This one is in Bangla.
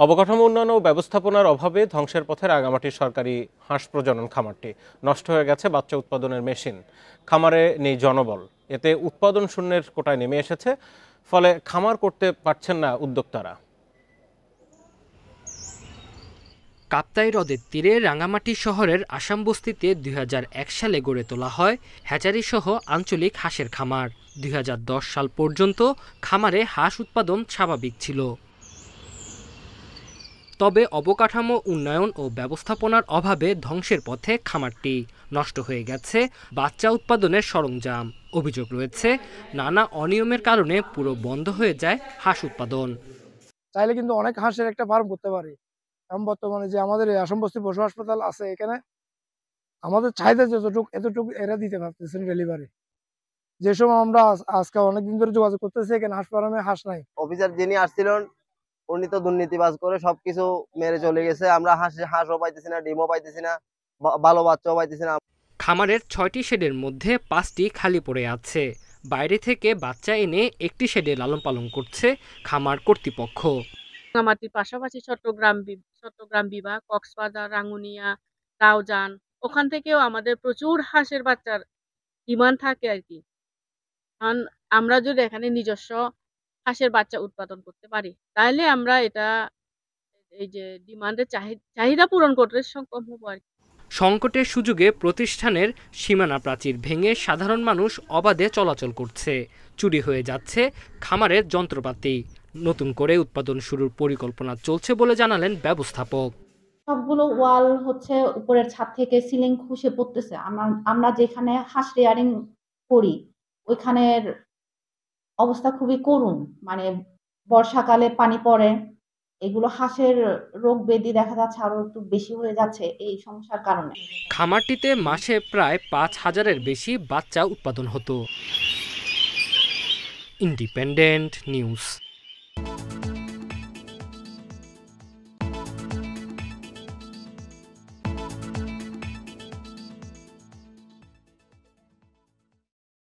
অবকাঠামো উন্নয়ন ও ব্যবস্থাপনার অভাবে ধ্বংসের পথে রাঙামাটির সরকারি হাঁস প্রজনন খামারটি নষ্ট হয়ে গেছে বাচ্চা উৎপাদনের মেশিন। খামারে নেই জনবল, এতে উৎপাদন শূন্যের কোটায় নেমে এসেছে। ফলে খামার করতে পারছেন না উদ্যোক্তারা। কাপ্তাই হ্রদের তীরে রাঙামাটি শহরের আসামবস্তিতে ২০০১ সালে গড়ে তোলা হয় হ্যাচারি সহ আঞ্চলিক হাঁসের খামার। ২০১০ সাল পর্যন্ত খামারে হাঁস উৎপাদন স্বাভাবিক ছিল। তবে অবকাঠামো উন্নয়ন ও ব্যবস্থাপনার অভাবে ধ্বংসের পথে খামারটি। নষ্ট হয়ে গেছে বাচ্চা উৎপাদনের সরঞ্জাম। অভিযোগ রয়েছে নানা অনিয়মের কারণে পুরো বন্ধ হয়ে যায় হাঁস উৎপাদন। চাইলে কিন্তু অনেক হাঁসের একটা ফার্ম করতে পারি। এখন বর্তমানে যে আমাদের এই আসামবস্তি পশু হাসপাতাল আছে, এখানে আমাদের চাহিদা এতটুকু এরা দিতে পারতেছেন ডেলিভারি। যে সময় আমরা আজকে অনেকদিন ধরে যোগাযোগ করতেছি, এখানে হাঁস ফার্মে হাঁস নাই। অফিসার যিনি আসছিলেন উনি তো দুর্নীতিবাজ করে সবকিছু মেরে চলে গেছে। আমরা হাঁসও পাইতেছি না, ডিমও পাইতেছি না, ভালো বাচ্চাও পাইতেছি না। খামারের ৬টি শেডের মধ্যে 5টি খালি পড়ে আছে। বাইরে থেকে বাচ্চা এনে একটি শেডে লালন পালন করছে খামার কর্তৃপক্ষ। রাঙামাটির পাশাপাশি চট্টগ্রাম বিভাগ, কক্সবাজার, রাঙ্গুনিয়া, রাউজান, ওখান থেকেও আমাদের প্রচুর হাঁসের বাচ্চার ডিমান্ড থাকে আর কি। কারণ আমরা যদি এখানে নিজস্ব হাঁসের বাচ্চা উৎপাদন করতে পারি, তাহলে আমরা এটা এই যে ডিমান্ডের চাহিদা পূরণ করতে সক্ষম হবো আর কি। সংকটের সুযোগে প্রতিষ্ঠানের সীমানা প্রাচীর ভেঙে সাধারণ মানুষ অবাধে চলাচল করছে। চুরি হয়ে যাচ্ছে খামারের যন্ত্রপাতি। নতুন করে উৎপাদন শুরুর পরিকল্পনা চলছে বলে জানালেন ব্যবস্থাপক। সবগুলো ওয়াল হচ্ছে উপরের ছাদ থেকে সিলিং খসে পড়তেছে। আমরা যেখানে হাঁস রেয়ারিং করি ওইখানের অবস্থা খুবই করুণ। মানে বর্ষাকালে পানি পড়ে, এগুলো হাঁসের রোগ ব্যাধি দেখা যাচ্ছে আরো একটু বেশি হয়ে যাচ্ছে এই সমস্যার কারণে। খামারটিতে মাসে প্রায় ৫,০০০-এর বেশি বাচ্চা উৎপাদন হতো। Independent news.